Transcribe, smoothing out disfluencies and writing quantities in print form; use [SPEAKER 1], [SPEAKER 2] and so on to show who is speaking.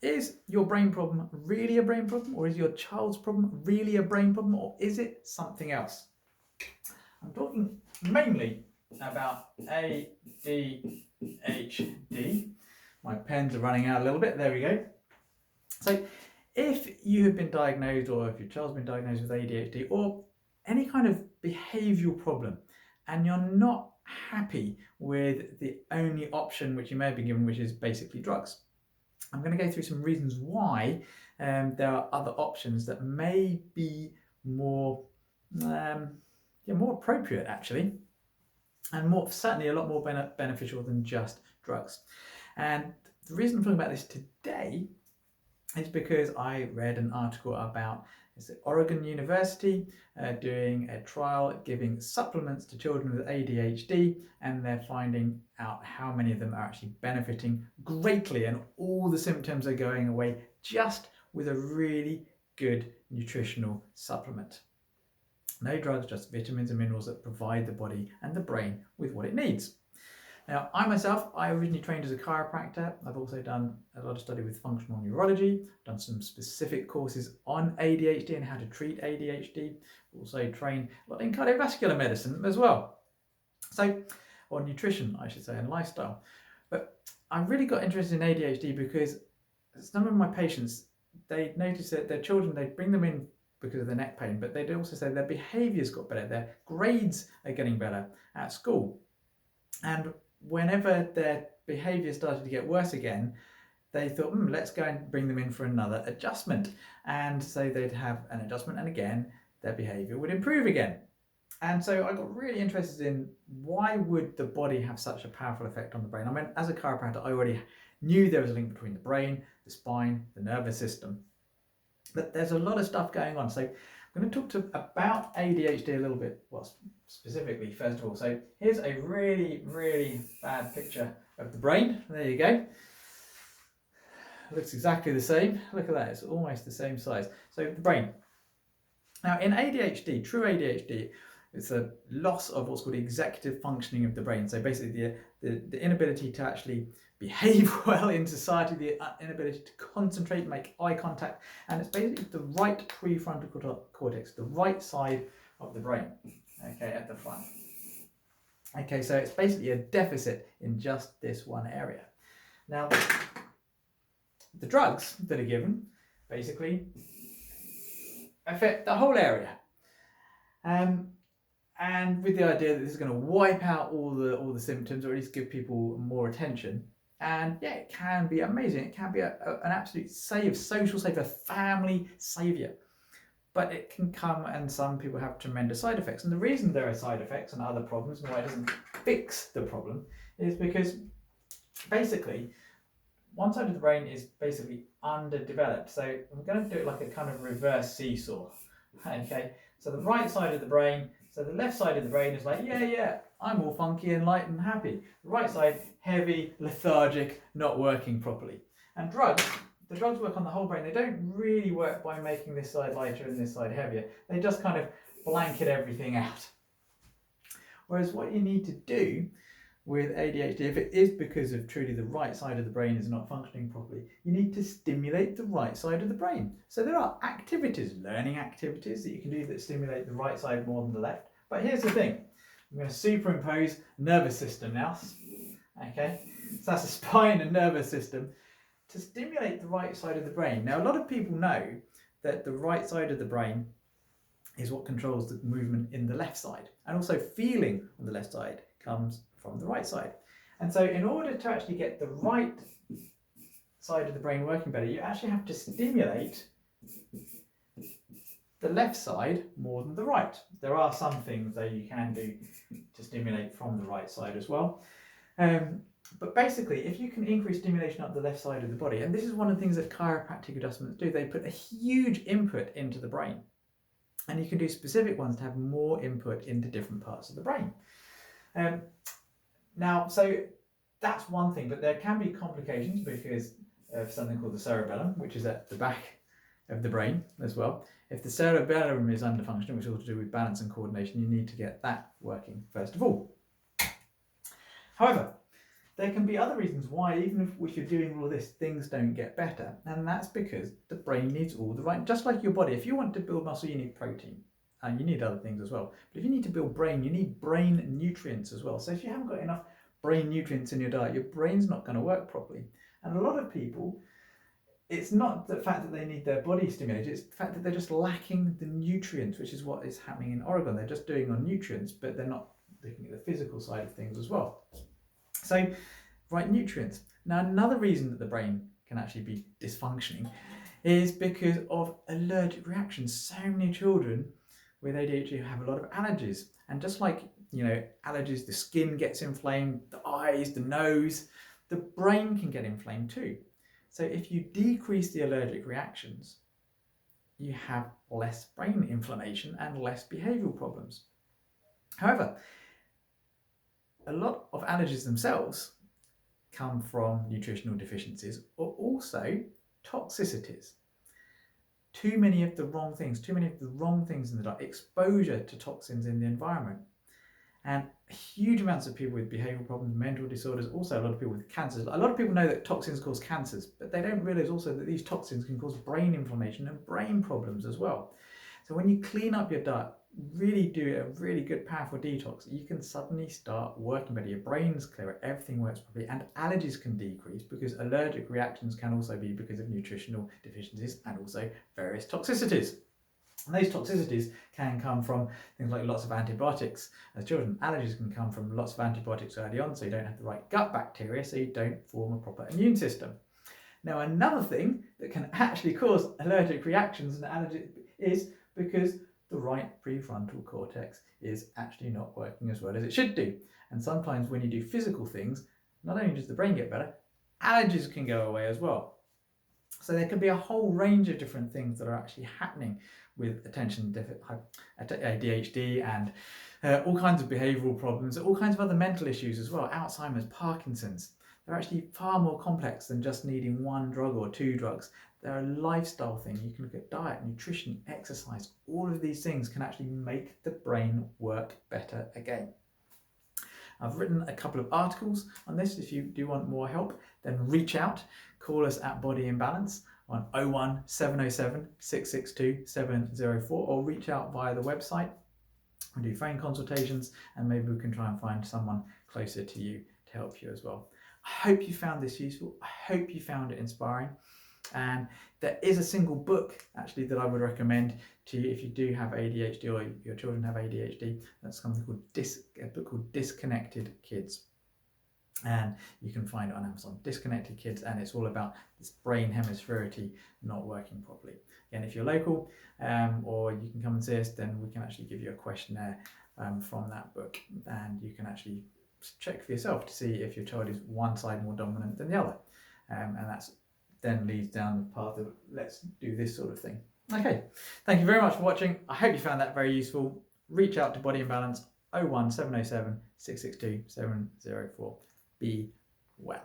[SPEAKER 1] is your brain problem really a brain problem, or is your child's problem really a brain problem, or is it something else? I'm talking mainly about ADHD. My pens are running out a little bit. There we go. So if you have been diagnosed, or if your child's been diagnosed with ADHD or any kind of behavioural problem, and you're not happy with the only option which you may have been given, which is basically drugs, I'm going to go through some reasons why there are other options that may be more more appropriate actually, and certainly a lot more beneficial than just drugs. And the reason I'm talking about this today is because I read an article about Oregon University doing a trial giving supplements to children with ADHD, and they're finding out how many of them are actually benefiting greatly, and all the symptoms are going away just with a really good nutritional supplement. No drugs, just vitamins and minerals that provide the body and the brain with what it needs. Now, I originally trained as a chiropractor. I've also done a lot of study with functional neurology, done some specific courses on ADHD and how to treat ADHD. Also trained a lot in cardiovascular medicine as well. So, or nutrition, I should say, and lifestyle. But I really got interested in ADHD because some of my patients, they noticed that their children, they'd bring them in because of their neck pain, but they'd also say their behaviours got better, their grades are getting better at school. And whenever their behaviour started to get worse again, they thought, let's go and bring them in for another adjustment. And so they'd have an adjustment, and again, their behaviour would improve again. And so I got really interested in why would the body have such a powerful effect on the brain. I mean, as a chiropractor, I already knew there was a link between the brain, the spine, the nervous system. But there's a lot of stuff going on. So I'm going to talk about ADHD a little bit, well, specifically, first of all. So here's a really, really bad picture of the brain. There you go. It looks exactly the same. Look at that. It's almost the same size. So the brain. Now, in ADHD, true ADHD, it's a loss of what's called executive functioning of the brain. So basically the inability to actually behave well in society, the inability to concentrate, make eye contact, and it's basically the right prefrontal cortex, the right side of the brain, okay, at the front. Okay, so it's basically a deficit in just this one area. Now, the drugs that are given basically affect the whole area. And with the idea that this is going to wipe out all the symptoms, or at least give people more attention. And yeah, it can be amazing. It can be an absolute social saver, family saviour. But it can come, and some people have tremendous side effects. And the reason there are side effects and other problems, and why it doesn't fix the problem, is because basically one side of the brain is basically underdeveloped. So I'm going to do it like a kind of reverse seesaw. Okay, so the right side of the brain, so the left side of the brain is like, yeah, I'm all funky and light and happy. The right side, heavy, lethargic, not working properly. And the drugs work on the whole brain. They don't really work by making this side lighter and this side heavier. They just kind of blanket everything out. Whereas what you need to do with ADHD, if it is because of truly the right side of the brain is not functioning properly, you need to stimulate the right side of the brain. So there are activities, learning activities that you can do that stimulate the right side more than the left. But here's the thing. I'm going to superimpose nervous system now. Okay, so that's a spine and nervous system to stimulate the right side of the brain. Now, a lot of people know that the right side of the brain is what controls the movement in the left side, and also feeling on the left side comes from the right side. And so in order to actually get the right side of the brain working better, you actually have to stimulate the left side more than the right. There are some things that you can do to stimulate from the right side as well. But basically, if you can increase stimulation up the left side of the body, and this is one of the things that chiropractic adjustments do, they put a huge input into the brain. And you can do specific ones to have more input into different parts of the brain. Now, so that's one thing, but there can be complications because of something called the cerebellum, which is at the back of the brain as well. If the cerebellum is under function, which is all to do with balance and coordination, you need to get that working first of all. However, there can be other reasons why, even if you're doing all this, things don't get better. And that's because the brain needs all the right, just like your body. If you want to build muscle, you need protein. And you need other things as well. But if you need to build brain, you need brain nutrients as well. So if you haven't got enough brain nutrients in your diet, your brain's not going to work properly. And a lot of people, it's not the fact that they need their body stimulated, it's the fact that they're just lacking the nutrients, which is what is happening in Oregon. They're just doing on nutrients, but they're not looking at the physical side of things as well. So, right, nutrients. Now, another reason that the brain can actually be dysfunctioning is because of allergic reactions. So many children with ADHD have a lot of allergies. And just like, allergies, the skin gets inflamed, the eyes, the nose, the brain can get inflamed too. So if you decrease the allergic reactions, you have less brain inflammation and less behavioural problems. However, a lot of allergies themselves come from nutritional deficiencies or also toxicities. Too many of the wrong things in the diet, exposure to toxins in the environment. And huge amounts of people with behavioural problems, mental disorders, also a lot of people with cancers. A lot of people know that toxins cause cancers, but they don't realise also that these toxins can cause brain inflammation and brain problems as well. So when you clean up your diet, really do a really good, powerful detox, you can suddenly start working better. Your brain's clearer, everything works properly, and allergies can decrease because allergic reactions can also be because of nutritional deficiencies and also various toxicities. And those toxicities can come from things like lots of antibiotics. As children, allergies can come from lots of antibiotics early on, so you don't have the right gut bacteria, so you don't form a proper immune system. Now, another thing that can actually cause allergic reactions and allergy is because the right prefrontal cortex is actually not working as well as it should do. And sometimes when you do physical things, not only does the brain get better, allergies can go away as well. So there can be a whole range of different things that are actually happening with attention deficit, ADHD, and all kinds of behavioural problems, all kinds of other mental issues as well, Alzheimer's, Parkinson's. They're actually far more complex than just needing one drug or two drugs. They're a lifestyle thing. You can look at diet, nutrition, exercise. All of these things can actually make the brain work better again. I've written a couple of articles on this. If you do want more help, then reach out. Call us at Body Imbalance on 01 707 662 704 or reach out via the website. We do phone consultations and maybe we can try and find someone closer to you to help you as well. I hope you found this useful. I hope you found it inspiring. And there is a single book actually that I would recommend to you if you do have ADHD or your children have ADHD. That's something called a book called Disconnected Kids. And you can find it on Amazon, Disconnected Kids, and it's all about this brain hemisphericity not working properly. Again, if you're local or you can come and see us, then we can actually give you a questionnaire from that book, and you can actually check for yourself to see if your child is one side more dominant than the other, and that's then leads down the path of let's do this sort of thing. Okay, thank you very much for watching. I hope you found that very useful. Reach out to Body Imbalance 01 707 662 704. Be well.